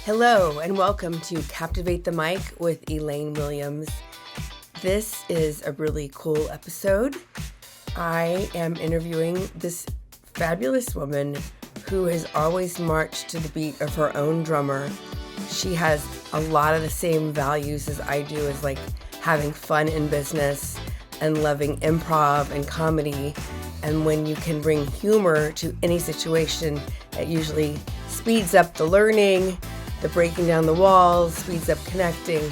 Hello and welcome to Captivate the Mic with Elaine Williams. This is a really cool episode. I am interviewing this fabulous woman who has always marched to the beat of her own drummer. She has a lot of the same values as I do, as like having fun in business and loving improv and comedy. And when you can bring humor to any situation, it usually speeds up the learning, the breaking down the walls, speeds up connecting.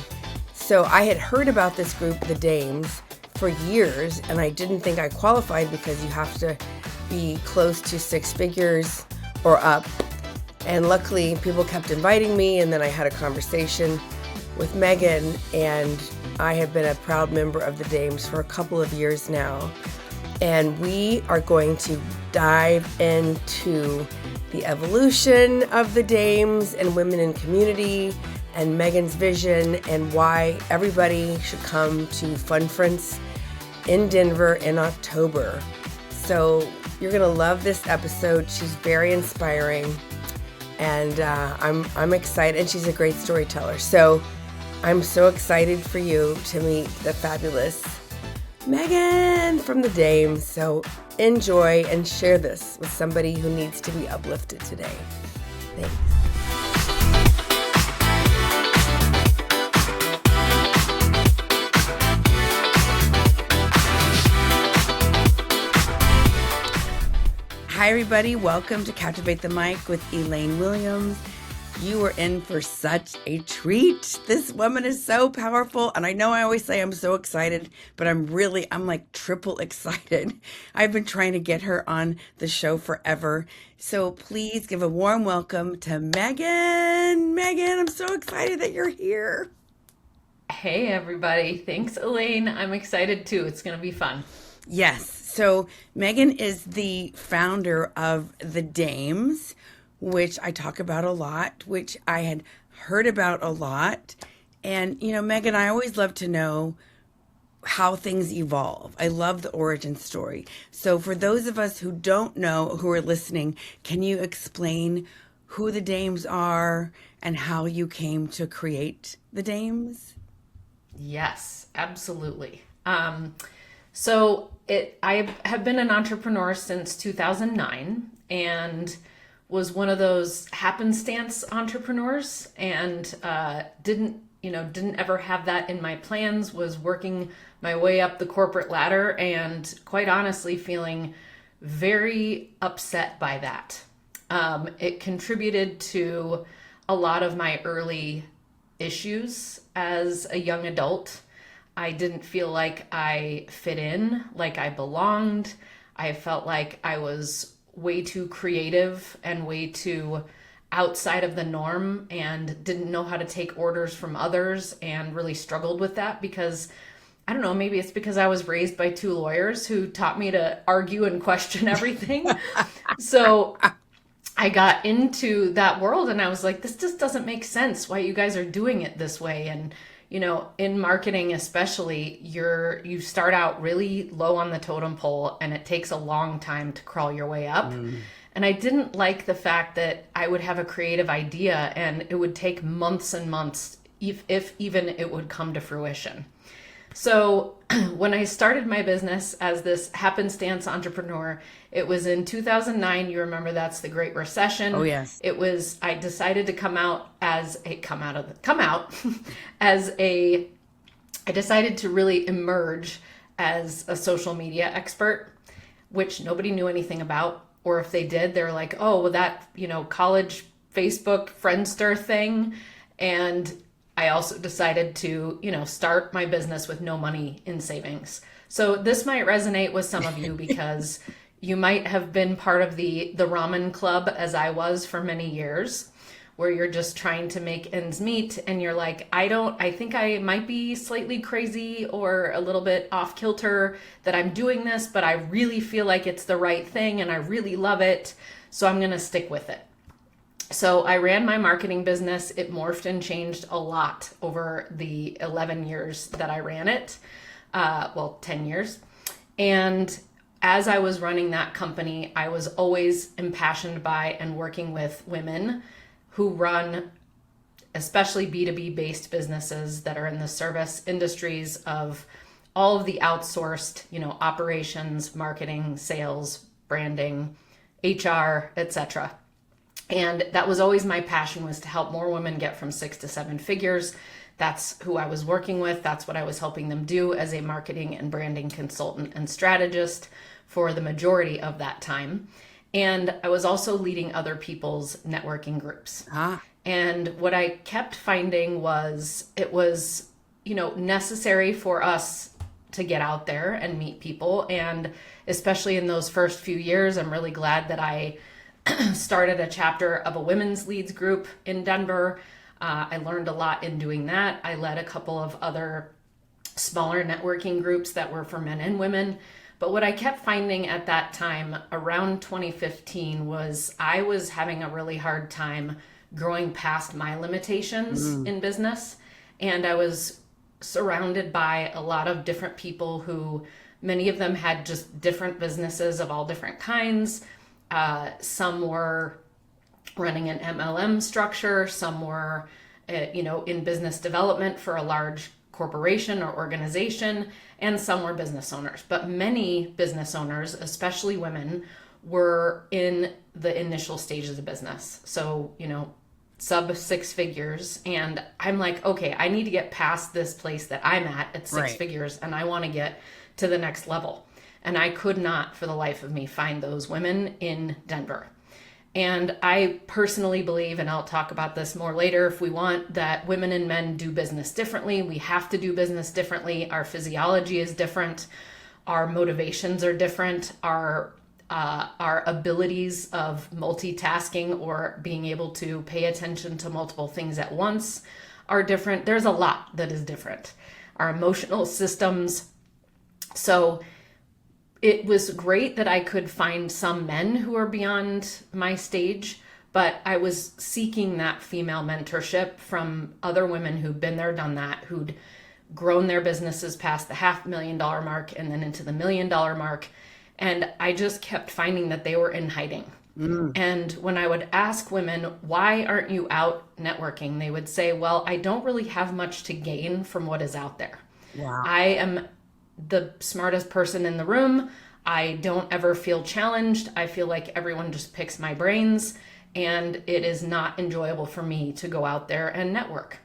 So I had heard about this group, the Dames, for years, and I didn't think I qualified because you have to be close to six figures or up. And luckily, people kept inviting me, and then I had a conversation with Meghann, and I have been a proud member of the Dames for a couple of years now. And we are going to dive into the evolution of the Dames and women in community and Meghann's vision and why everybody should come to Ference in Denver in October. So you're gonna love this episode. She's very inspiring, and I'm excited. And she's a great storyteller. So I'm so excited for you to meet the fabulous Meghann from the Dames. So enjoy and share this with somebody who needs to be uplifted today. Thanks. Hi everybody, welcome to Captivate the Mic with Elaine Williams. You are in for such a treat. This woman is so powerful. And I know I always say I'm so excited, but I'm like triple excited. I've been trying to get her on the show forever. So please give a warm welcome to Meghann. Meghann, I'm so excited that you're here. Hey everybody. Thanks, Elaine. I'm excited too. It's going to be fun. Yes. So Meghann is the founder of the Dames, which I talk about a lot, which I had heard about a lot. And, you know, Meghann, I always love to know how things evolve. I love the origin story. So for those of us who don't know, who are listening, can you explain who the Dames are and how you came to create the Dames? Yes, absolutely. I have been an entrepreneur since 2009 and was one of those happenstance entrepreneurs, and didn't ever have that in my plans, was working my way up the corporate ladder and quite honestly feeling very upset by that. It contributed to a lot of my early issues as a young adult. I didn't feel like I fit in, like I belonged. I felt like I was way too creative and way too outside of the norm and didn't know how to take orders from others, and really struggled with that because, I don't know, maybe it's because I was raised by two lawyers who taught me to argue and question everything. So I got into that world and I was like, this just doesn't make sense why you guys are doing it this way. And in marketing especially, you start out really low on the totem pole and it takes a long time to crawl your way up. And I didn't like the fact that I would have a creative idea and it would take months and months, if even it would come to fruition. So when I started my business as this happenstance entrepreneur, it was in 2009. You remember, that's the Great Recession. Oh yes. I decided to I decided to really emerge as a social media expert, which nobody knew anything about. Or if they did, they were like, oh, well, that, college Facebook Friendster thing. And I also decided to, start my business with no money in savings. So this might resonate with some of you because you might have been part of the ramen club, as I was for many years, where you're just trying to make ends meet and you're like, I think I might be slightly crazy or a little bit off kilter that I'm doing this, but I really feel like it's the right thing and I really love it. So I'm going to stick with it. So I ran my marketing business. It morphed and changed a lot over the 11 years that I ran it. 10 years. And as I was running that company, I was always impassioned by and working with women who run especially B2B based businesses that are in the service industries of all of the outsourced, operations, marketing, sales, branding, HR, etc. And that was always my passion, was to help more women get from 6 to 7 figures. That's who I was working with. That's what I was helping them do as a marketing and branding consultant and strategist for the majority of that time. And I was also leading other people's networking groups. And what I kept finding was it was, necessary for us to get out there and meet people. And especially in those first few years, I'm really glad that I started a chapter of a women's leads group in Denver. I learned a lot in doing that. I led a couple of other smaller networking groups that were for men and women. But what I kept finding at that time, around 2015, was I was having a really hard time growing past my limitations in business. And I was surrounded by a lot of different people who, many of them had just different businesses of all different kinds. Some were running an MLM structure. Some were, in business development for a large corporation or organization, and some were business owners. But many business owners, especially women, were in the initial stages of business. So, sub 6 figures. And I'm like, okay, I need to get past this place that I'm at 6 figures, and I want to get to the next level. And I could not, for the life of me, find those women in Denver. And I personally believe, and I'll talk about this more later if we want, that women and men do business differently. We have to do business differently. Our physiology is different. Our motivations are different. Our abilities of multitasking or being able to pay attention to multiple things at once are different. There's a lot that is different. Our emotional systems. So it was great that I could find some men who are beyond my stage, but I was seeking that female mentorship from other women who'd been there, done that, who'd grown their businesses past the $500,000 mark and then into the $1 million mark. And I just kept finding that they were in hiding. And when I would ask women, why aren't you out networking? They would say, well, I don't really have much to gain from what is out there. Wow. I am the smartest person in the room. I don't ever feel challenged. I feel like everyone just picks my brains, and it is not enjoyable for me to go out there and network.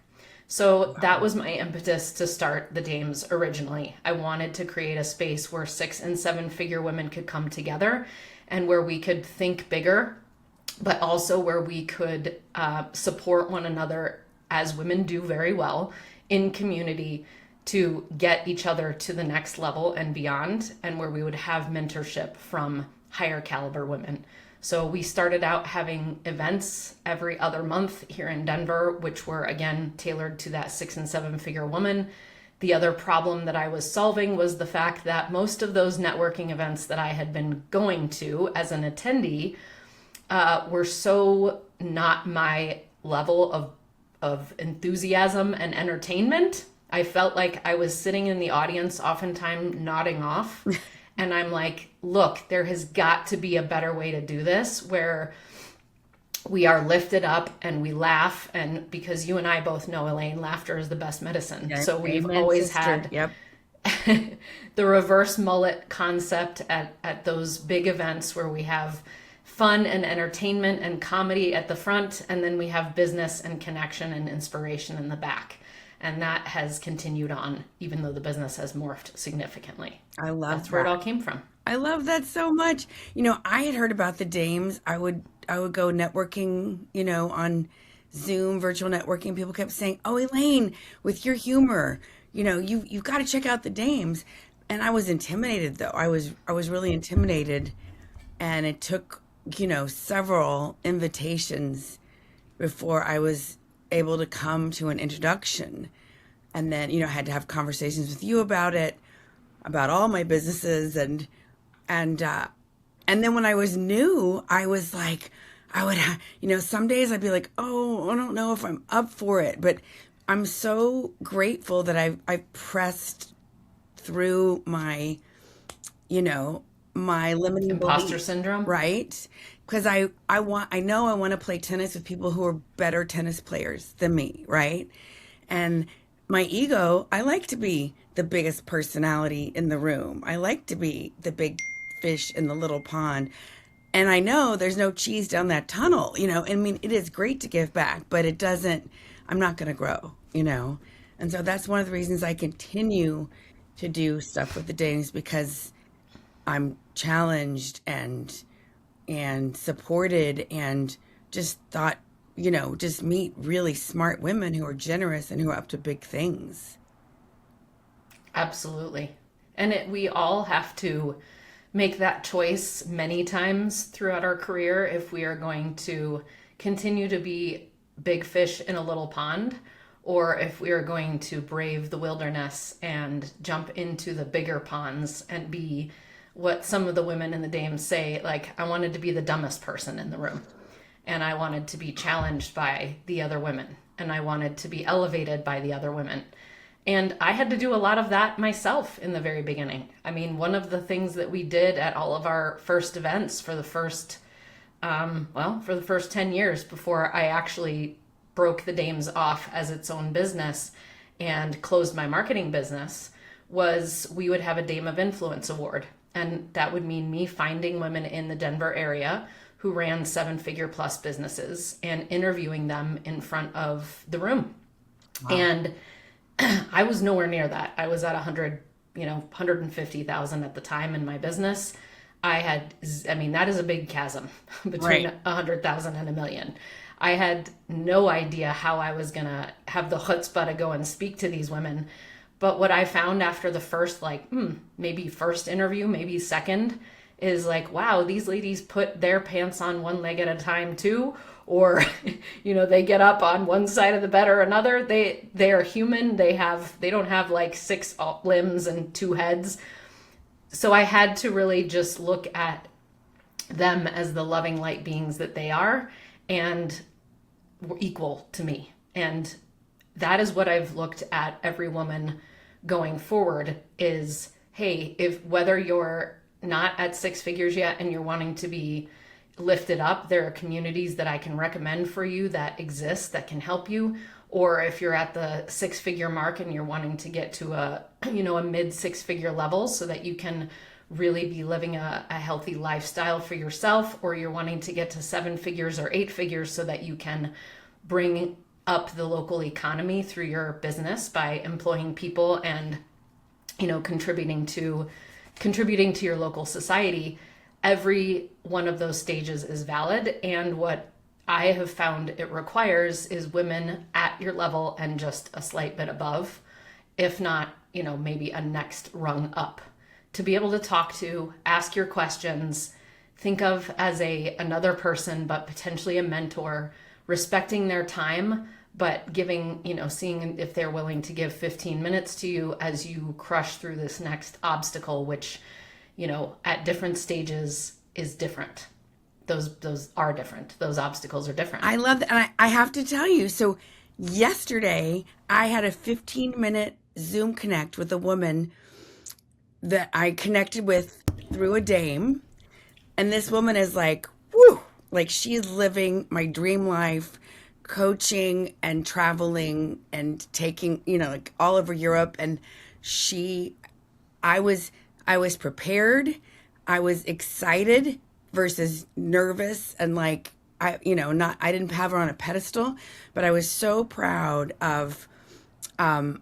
So that was my impetus to start the Dames originally. I wanted to create a space where 6 and 7 figure women could come together and where we could think bigger, but also where we could support one another, as women do very well, in community, to get each other to the next level and beyond, and where we would have mentorship from higher caliber women. So we started out having events every other month here in Denver, which were, again, tailored to that 6 and 7 figure woman. The other problem that I was solving was the fact that most of those networking events that I had been going to as an attendee were so not my level of enthusiasm and entertainment. I felt like I was sitting in the audience, oftentimes nodding off. And I'm like, look, there has got to be a better way to do this, where we are lifted up and we laugh. And because you and I both know, Elaine, laughter is the best medicine. Yeah, so we've amen, always sister. had the reverse mullet concept at those big events where we have fun and entertainment and comedy at the front, and then we have business and connection and inspiration in the back. And that has continued on, even though the business has morphed significantly. I love That's where it all came from. I love that so much. I had heard about the Dames. I would go networking, on Zoom, virtual networking. People kept saying, "Oh, Elaine, with your humor, you've got to check out the Dames." And I was intimidated, though. I was really intimidated, and it took, several invitations before I was able to come to an introduction. And then, I had to have conversations with you about it, about all my businesses. And then when I was new, I was like, some days I'd be like, oh, I don't know if I'm up for it. But I'm so grateful that I've pressed through my, my limiting Imposter belief, syndrome. right? because I know I want to play tennis with people who are better tennis players than me, right? And my ego, I like to be the biggest personality in the room. I like to be the big fish in the little pond. And I know there's no cheese down that tunnel, I mean, it is great to give back, but I'm not going to grow. And so that's one of the reasons I continue to do stuff with the dames, because I'm challenged and supported, and just thought, just meet really smart women who are generous and who are up to big things. Absolutely. And we all have to make that choice many times throughout our career if we are going to continue to be big fish in a little pond, or if we are going to brave the wilderness and jump into the bigger ponds and be what some of the women in the dames say, like, I wanted to be the dumbest person in the room, and I wanted to be challenged by the other women, and I wanted to be elevated by the other women. And I had to do a lot of that myself in the very beginning. I mean, one of the things that we did at all of our first events for the first 10 years before I actually broke the dames off as its own business and closed my marketing business, was we would have a Dame of Influence award. And that would mean me finding women in the Denver area who ran 7-figure plus businesses and interviewing them in front of the room. Wow. And I was nowhere near that. I was at 150,000 at the time in my business. That is a big chasm between 100,000 and $1 million. I had no idea how I was going to have the chutzpah to go and speak to these women. But what I found after the first, maybe first interview, maybe second, is like, wow, these ladies put their pants on one leg at a time too. Or, they get up on one side of the bed or another. They are human. They don't have like 6 limbs and 2 heads. So I had to really just look at them as the loving light beings that they are, and were equal to me. And that is what I've looked at every woman going forward is, hey, whether you're not at 6 figures yet and you're wanting to be lifted up, there are communities that I can recommend for you that exist that can help you. Or if you're at the 6-figure mark and you're wanting to get to a mid 6-figure level so that you can really be living a healthy lifestyle for yourself, or you're wanting to get to 7 figures or 8 figures so that you can bring up the local economy through your business by employing people and, contributing to your local society. Every one of those stages is valid. And what I have found it requires is women at your level and just a slight bit above, if not, maybe a next rung up, to be able to talk to, ask your questions, think of as another person, but potentially a mentor, respecting their time, but giving, seeing if they're willing to give 15 minutes to you as you crush through this next obstacle, which, at different stages is different. Those are different. Those obstacles are different. I love that. And I have to tell you, so yesterday I had a 15-minute Zoom connect with a woman that I connected with through a dame. And this woman is like, whoo, like she's living my dream life, coaching and traveling and taking, like all over Europe. And I was prepared. I was excited versus nervous, and like, I didn't have her on a pedestal, but I was so proud of, how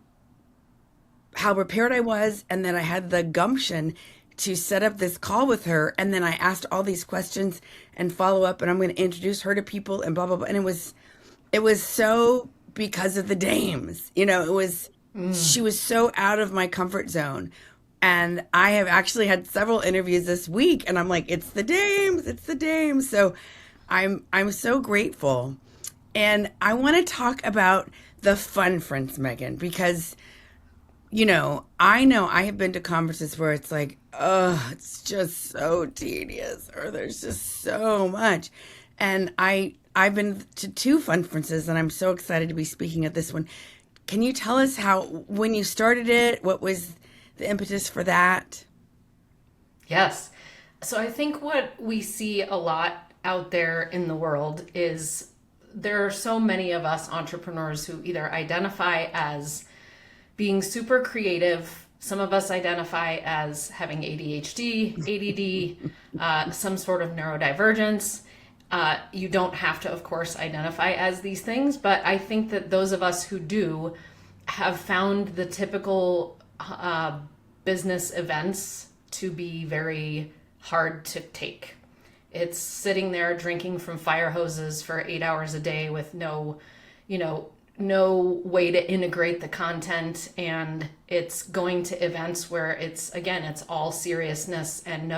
prepared I was. And then I had the gumption to set up this call with her. And then I asked all these questions and follow up, and I'm going to introduce her to people and blah, blah, blah. And it was so because of the dames, she was so out of my comfort zone. And I have actually had several interviews this week, and I'm like, it's the dames. So I'm so grateful. And I want to talk about the fun fronts, Meghann, because, I know I have been to conferences where it's like, oh, it's just so tedious, or there's just so much. And I've been to 2 fun conferences, and I'm so excited to be speaking at this one. Can you tell us when you started it, what was the impetus for that? Yes. So I think what we see a lot out there in the world is there are so many of us entrepreneurs who either identify as being super creative. Some of us identify as having ADHD, ADD, some sort of neurodivergence. You don't have to, of course, identify as these things, but I think that those of us who do have found the typical business events to be very hard to take. It's sitting there drinking from fire hoses for 8 hours a day with no way to integrate the content. And it's going to events where it's all seriousness and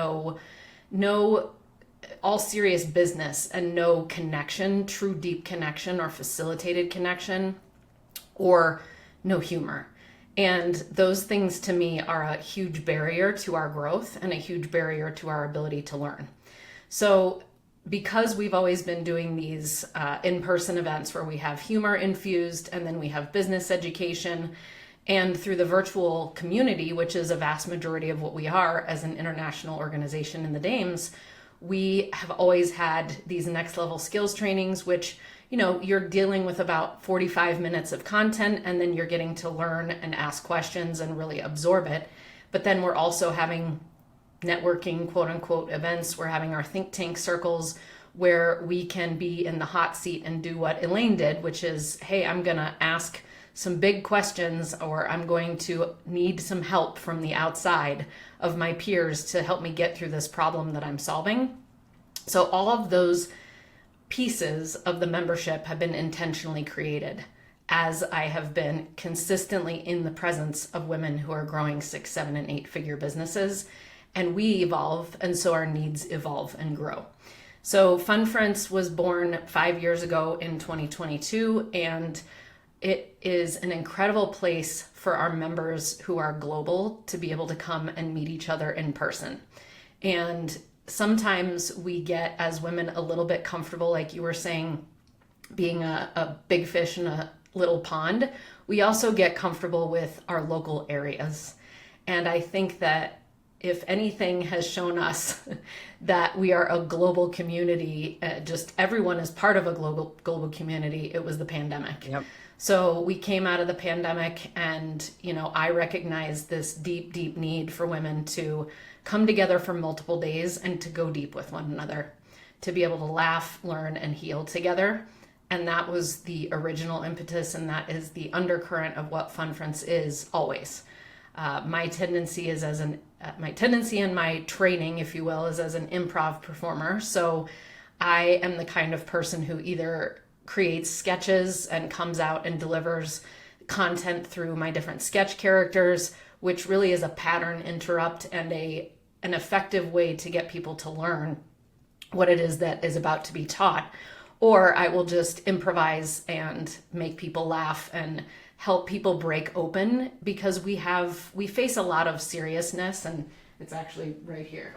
all serious business and no connection, true deep connection or facilitated connection, or no humor. And those things to me are a huge barrier to our growth and a huge barrier to our ability to learn. So because we've always been doing these in-person events where we have humor infused and then we have business education, and through the virtual community, which is a vast majority of what we are as an international organization in the Dames, we have always had these next level skills trainings, which, you're dealing with about 45 minutes of content, and then you're getting to learn and ask questions and really absorb it. But then we're also having networking, quote unquote, events. We're having our think tank circles where we can be in the hot seat and do what Elaine did, which is, hey, I'm going to ask some big questions, or I'm going to need some help from the outside of my peers to help me get through this problem that I'm solving. So all of those pieces of the membership have been intentionally created as I have been consistently in the presence of women who are growing 6, 7, and 8-figure businesses. And we evolve, and so our needs evolve and grow. So Ference was born 5 years ago in 2022, and it is an incredible place for our members who are global to be able to come and meet each other in person. And sometimes we get, as women, a little bit comfortable, like you were saying, being a big fish in a little pond. We also get comfortable with our local areas. And I think that if anything has shown us that we are a global community, just everyone is part of a global community, it was the pandemic. Yep. So we came out of the pandemic, and I recognized this deep, deep need for women to come together for multiple days and to go deep with one another, to be able to laugh, learn, and heal together. And that was the original impetus, and that is the undercurrent of what Ference is always. My tendency and my training, if you will, is as an improv performer. So I am the kind of person who either creates sketches and comes out and delivers content through my different sketch characters, which really is a pattern interrupt and an effective way to get people to learn what it is that is about to be taught. Or I will just improvise and make people laugh and help people break open, because we face a lot of seriousness, and it's actually right here.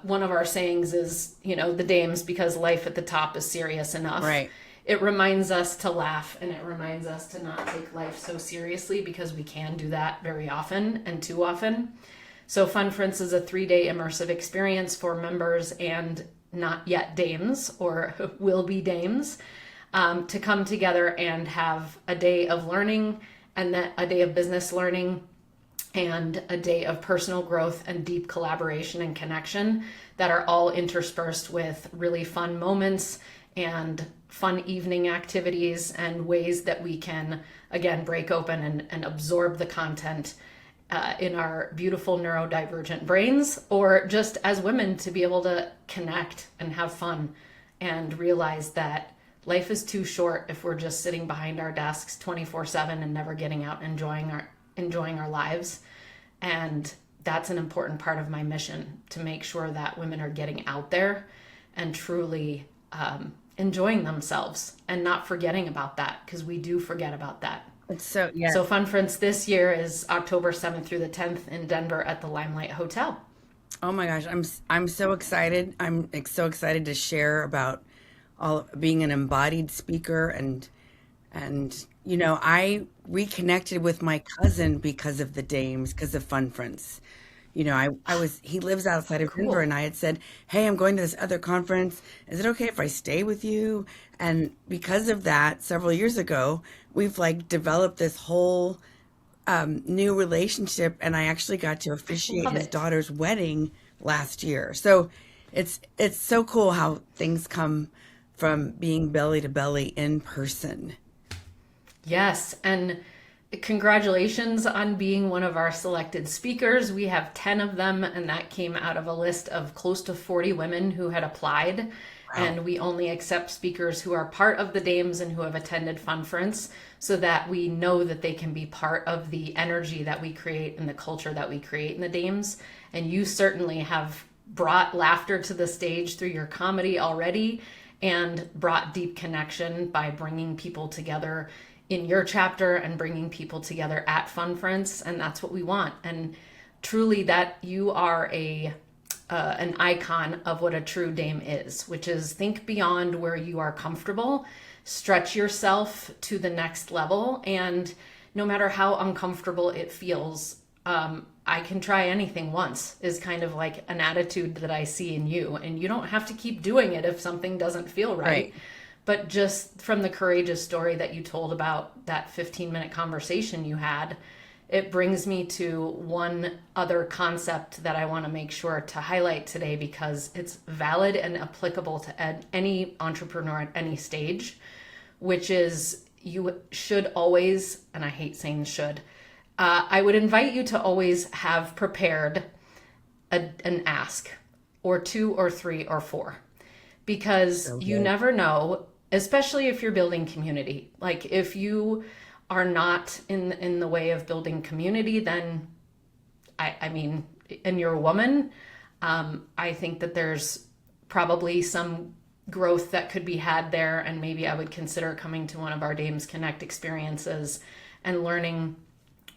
One of our sayings is, the Dames, because life at the top is serious enough. Right. It reminds us to laugh, and it reminds us to not take life so seriously, because we can do that very often and too often. So Ference is a 3-day immersive experience for members and not yet dames, or will be dames, to come together and have a day of learning, and then a day of business learning, and a day of personal growth and deep collaboration and connection that are all interspersed with really fun moments and fun evening activities and ways that we can, again, break open and absorb the content in our beautiful neurodivergent brains, or just as women to be able to connect and have fun and realize that life is too short if we're just sitting behind our desks 24/7 and never getting out and enjoying our lives. And that's an important part of my mission, to make sure that women are getting out there and truly enjoying themselves and not forgetting about that, because we do forget about that. So, yeah. So Ference this year is October 7th through the 10th in Denver at the Limelight Hotel. Oh my gosh, I'm so excited. I'm so excited to share about all being an embodied speaker, and I reconnected with my cousin because of the Dames, because of Ference. He lives outside of Denver, Cool. and I had said, hey, I'm going to this other conference. Is it okay if I stay with you? And because of that, several years ago, we've like developed this whole new relationship, and I actually got to officiate Love his it. daughter's wedding last year. So it's so cool how things come from being belly to belly in person. Yes, and congratulations on being one of our selected speakers. We have 10 of them, and that came out of a list of close to 40 women who had applied. Wow. And we only accept speakers who are part of the Dames and who have attended Funference so that we know that they can be part of the energy that we create and the culture that we create in the Dames. And you certainly have brought laughter to the stage through your comedy already and brought deep connection by bringing people together in your chapter and bringing people together at Funference. And that's what we want. And truly that you are an icon of what a true dame is, which is think beyond where you are comfortable, stretch yourself to the next level, and no matter how uncomfortable it feels, I can try anything once is kind of like an attitude that I see in you. And you don't have to keep doing it if something doesn't feel right. Right. But just from the courageous story that you told about that 15-minute conversation you had, it brings me to one other concept that I want to make sure to highlight today because it's valid and applicable to any entrepreneur at any stage, which is you should always, and I hate saying should, I would invite you to always have prepared an ask or two or three or four because So you good. never know, especially if you're building community. Like if you are not in the way of building community, then I mean, and you're a woman, I think that there's probably some growth that could be had there. And maybe I would consider coming to one of our Dames Connect experiences and learning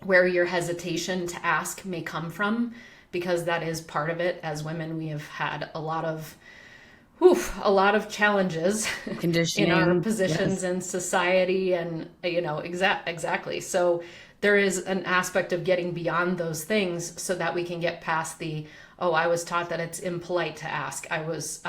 where your hesitation to ask may come from, because that is part of it. As women, we have had a lot of challenges in our Conditioning. positions Yes. in society and exactly. So there is an aspect of getting beyond those things so that we can get past the, oh, I was taught that it's impolite to ask. I was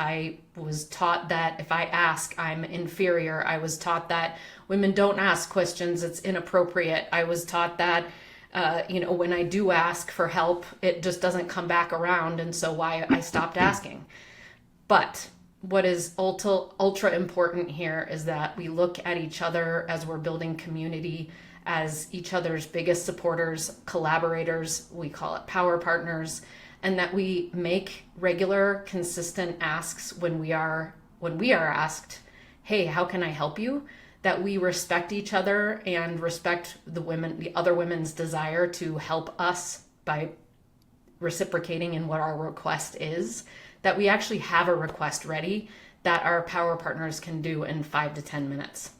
taught that if I ask, I'm inferior. I was taught that women don't ask questions, it's inappropriate. I was taught that when I do ask for help, it just doesn't come back around, and so why I stopped asking. But what is ultra important here is that we look at each other as we're building community as each other's biggest supporters, collaborators, we call it power partners, and that we make regular, consistent asks when we are asked, hey, how can I help you? That we respect each other and respect the other women's desire to help us by reciprocating in what our request is, that we actually have a request ready that our power partners can do in 5 to 10 minutes.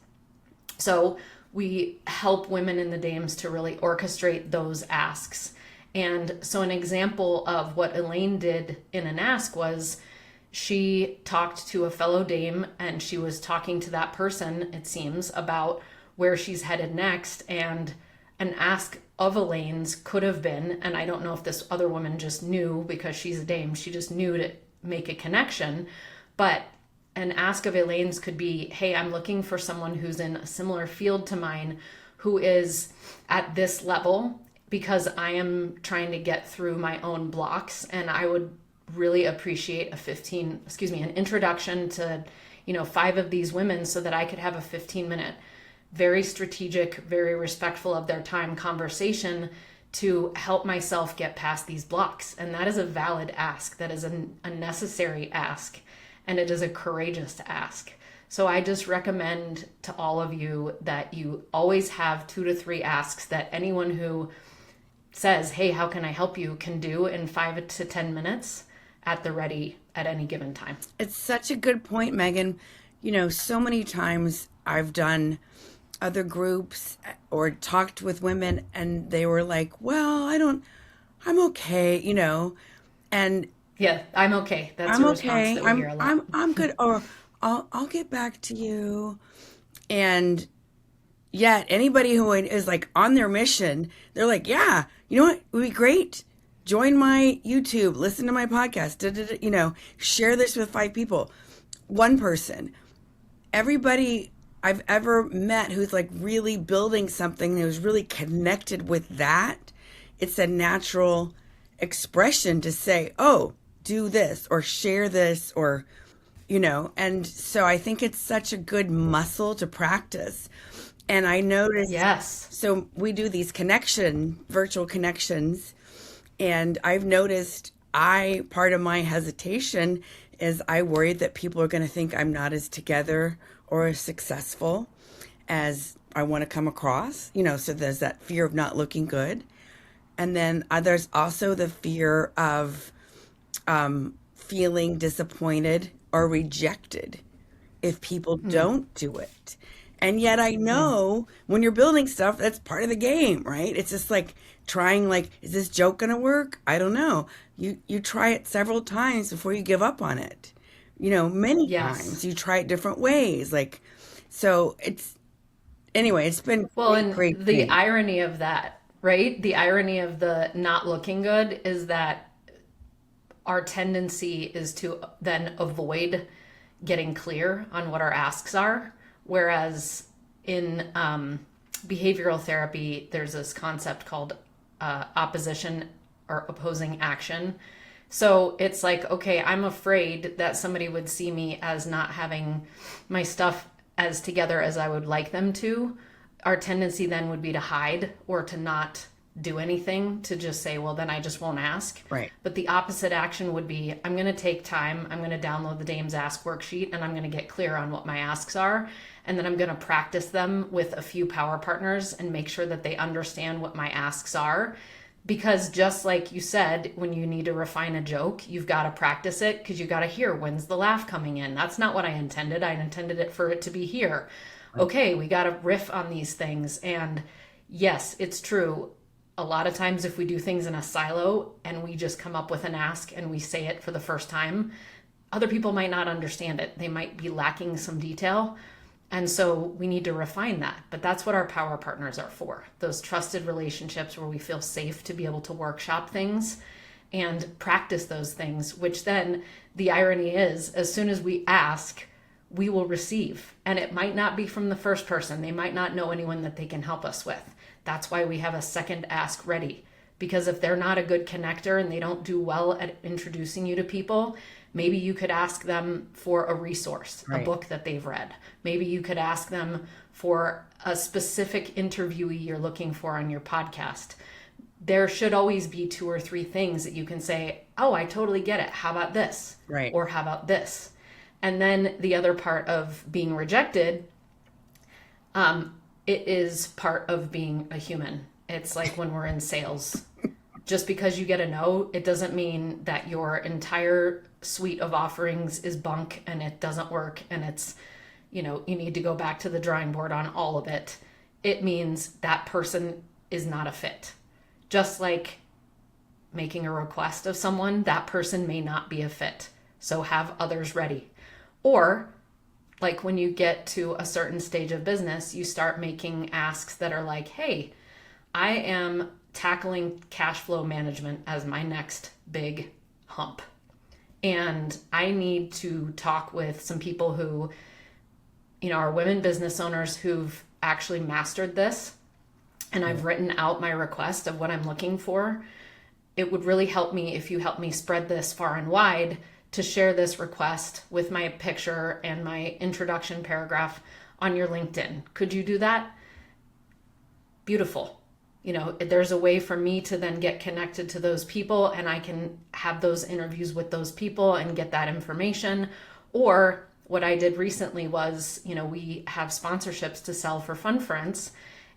So we help women in the Dames to really orchestrate those asks. And so an example of what Elaine did in an ask was she talked to a fellow Dame and she was talking to that person, it seems, about where she's headed next. And an ask of Elaine's could have been, and I don't know if this other woman just knew because she's a Dame, she just knew to make a connection, but an ask of Elaine's could be, hey, I'm looking for someone who's in a similar field to mine who is at this level because I am trying to get through my own blocks, and I would really appreciate an introduction to 5 of these women so that I could have a 15-minute very strategic, very respectful of their time conversation to help myself get past these blocks. And that is a valid ask. That is a necessary ask. And it is a courageous ask. So I just recommend to all of you that you always have 2 to 3 asks that anyone who says, hey, how can I help you, can do in 5 to 10 minutes at the ready at any given time. It's such a good point, Megan. So many times I've done other groups or talked with women and they were like, well, I'm okay, and Yeah, I'm okay. That's I'm a response okay. that we hear a lot. I'm good. Or I'll get back to you. And yet anybody who is like on their mission, they're like, yeah, you know what? It would be great join my YouTube, listen to my podcast, share this with 5 people. One person. Everybody I've ever met who's like really building something, who's really connected with that, it's a natural expression to say, oh, do this or share this or, and so I think it's such a good muscle to practice. And I noticed, Yes. so we do these virtual connections, and I've noticed part of my hesitation is I worry that people are going to think I'm not as together or as successful as I want to come across, so there's that fear of not looking good. And then there's also the fear of feeling disappointed or rejected if people don't do it. And yet I know when you're building stuff, that's part of the game, right? It's just like trying, is this joke going to work? I don't know. You try it several times before you give up on it. Many Yes. times you try it different ways. So it's been Well, a and great the thing. irony of that, right? The irony of the not looking good is that our tendency is to then avoid getting clear on what our asks are. Whereas in behavioral therapy, there's this concept called opposition or opposing action. So it's like, okay, I'm afraid that somebody would see me as not having my stuff as together as I would like them to. Our tendency then would be to hide or to not do anything, to just say, well, then I just won't ask. Right. But the opposite action would be, I'm going to take time, I'm going to download the Dame's Ask worksheet, and I'm going to get clear on what my asks are. And then I'm going to practice them with a few power partners and make sure that they understand what my asks are. Because just like you said, when you need to refine a joke, you've got to practice it because you got to hear, when's the laugh coming in? That's not what I intended. I intended it for it to be here. Okay, we got to riff on these things. And yes, it's true. A lot of times if we do things in a silo and we just come up with an ask and we say it for the first time, other people might not understand it. They might be lacking some detail. And so we need to refine that. But that's what our power partners are for. Those trusted relationships where we feel safe to be able to workshop things and practice those things, which then the irony is, as soon as we ask, we will receive. And it might not be from the first person. They might not know anyone that they can help us with. That's why we have a second ask ready. Because if they're not a good connector and they don't do well at introducing you to people, maybe you could ask them for a resource, a book that they've read. Maybe you could ask them for a specific interviewee you're looking for on your podcast. There should always be 2 or 3 things that you can say, oh, I totally get it. How about this? Right. Or how about this? And then the other part of being rejected, it is part of being a human. It's like when we're in sales. Just because you get a no, it doesn't mean that your entire suite of offerings is bunk and it doesn't work and it's, you need to go back to the drawing board on all of it. It means that person is not a fit. Just like making a request of someone, that person may not be a fit. So have others ready. Or like when you get to a certain stage of business, you start making asks that are like, hey, I am tackling cash flow management as my next big hump. And I need to talk with some people who, are women business owners who've actually mastered this. And I've written out my request of what I'm looking for. It would really help me if you help me spread this far and wide to share this request with my picture and my introduction paragraph on your LinkedIn. Could you do that? Beautiful. There's a way for me to then get connected to those people and I can have those interviews with those people and get that information. Or what I did recently was, we have sponsorships to sell for Ference,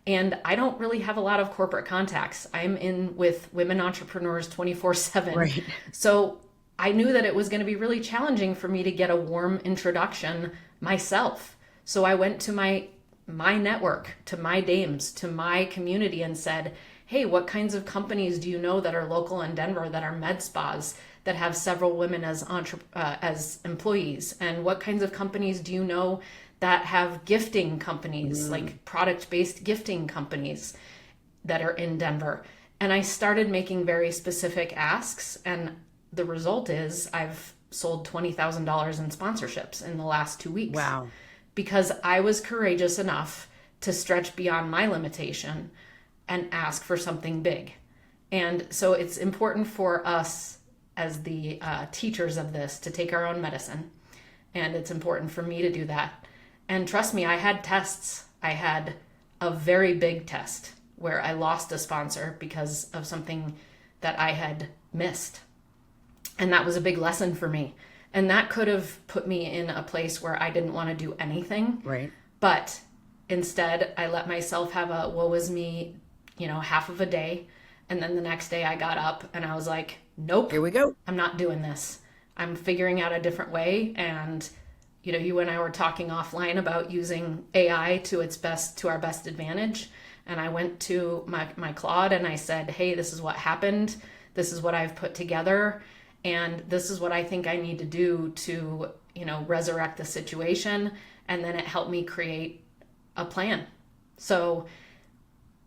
and I don't really have a lot of corporate contacts. I'm in with women entrepreneurs 24/7. Right. So I knew that it was going to be really challenging for me to get a warm introduction myself. So I went to my network, to my dames, to my community and said, hey, what kinds of companies do you know that are local in Denver that are med spas that have several women as employees? And what kinds of companies do you know that have gifting companies, like product-based gifting companies that are in Denver? And I started making very specific asks. And the result is I've sold $20,000 in sponsorships in the last 2 weeks. Wow. Because I was courageous enough to stretch beyond my limitation and ask for something big. And so it's important for us as the teachers of this to take our own medicine. And it's important for me to do that. And trust me, I had tests. I had a very big test where I lost a sponsor because of something that I had missed. And that was a big lesson for me. And that could have put me in a place where I didn't want to do anything. Right. But instead, I let myself have a woe is me, half of a day. And then the next day I got up and I was like, nope. Here we go. I'm not doing this. I'm figuring out a different way. And, you and I were talking offline about using AI to our best advantage. And I went to my Claude and I said, hey, this is what happened. This is what I've put together. And this is what I think I need to do to, resurrect the situation. And then it helped me create a plan. So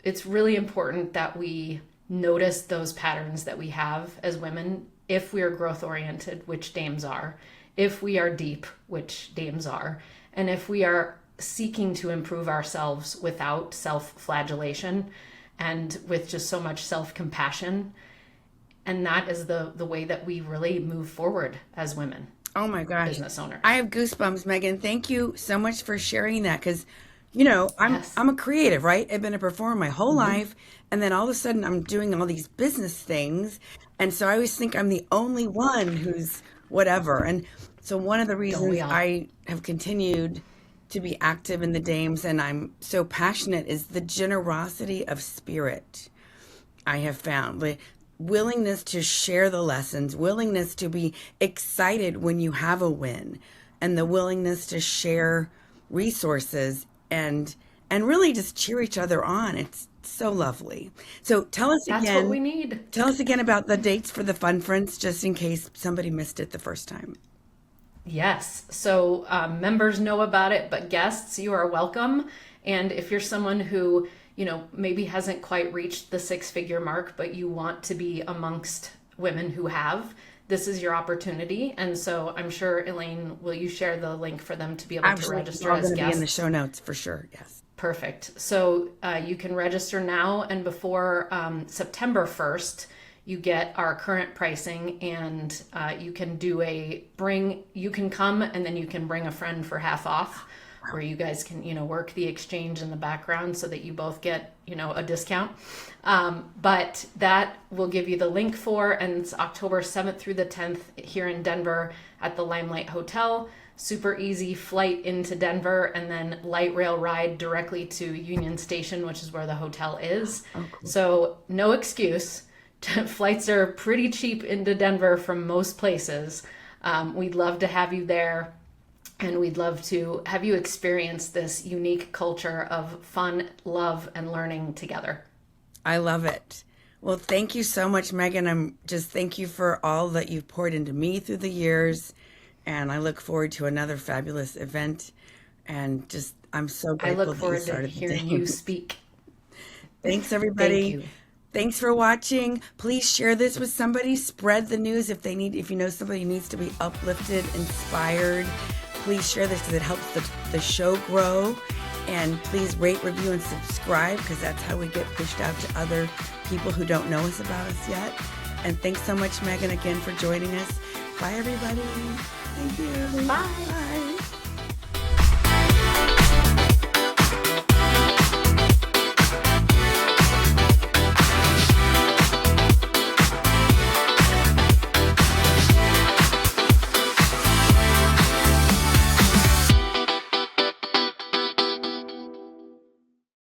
it's really important that we notice those patterns that we have as women if we are growth oriented, which dames are, if we are deep, which dames are, and if we are seeking to improve ourselves without self-flagellation and with just so much self-compassion. And that is the way that we really move forward as women. Oh my gosh. Business owners. I have goosebumps, Meghann. Thank you so much for sharing that. Because, I'm a creative, right? I've been a performer my whole life. And then all of a sudden I'm doing all these business things. And so I always think I'm the only one who's whatever. And so one of the reasons I have continued to be active in the dames and I'm so passionate is the generosity of spirit I have found. The willingness to share the lessons, willingness to be excited when you have a win, and the willingness to share resources and really just cheer each other on. It's so lovely. So tell us again. That's what we need. Tell us again about the dates for the Fun Friends, just in case somebody missed it the first time. Yes. So members know about it, but guests, you are welcome. And if you're someone who, maybe hasn't quite reached the 6-figure mark, but you want to be amongst women who have, this is your opportunity. And so I'm sure, Elaine, will you share the link for them to be able to register as guests? Be in the show notes for sure. Yes. Perfect. So you can register now, and before September 1st, you get our current pricing, and you can you can come and then you can bring a friend for half off, where you guys can, work the exchange in the background so that you both get, a discount. But that will give you the link for, and it's October 7th through the 10th here in Denver at the Limelight Hotel. Super easy flight into Denver, and then light rail ride directly to Union Station, which is where the hotel is. Oh, cool. So no excuse. Flights are pretty cheap into Denver from most places. We'd love to have you there. And we'd love to have you experience this unique culture of fun, love, and learning together. I love it. Well, thank you so much, Meghann. Thank you for all that you've poured into me through the years. And I look forward to another fabulous event. And I'm so grateful I look forward to hearing you speak. Thanks, everybody. Thank you. Thanks for watching. Please share this with somebody. Spread the news if you know somebody needs to be uplifted, inspired. Please share this because it helps the show grow. And please rate, review, and subscribe, because that's how we get pushed out to other people who don't know us about us yet. And thanks so much, Meghann, again for joining us. Bye, everybody. Thank you. Bye. Bye.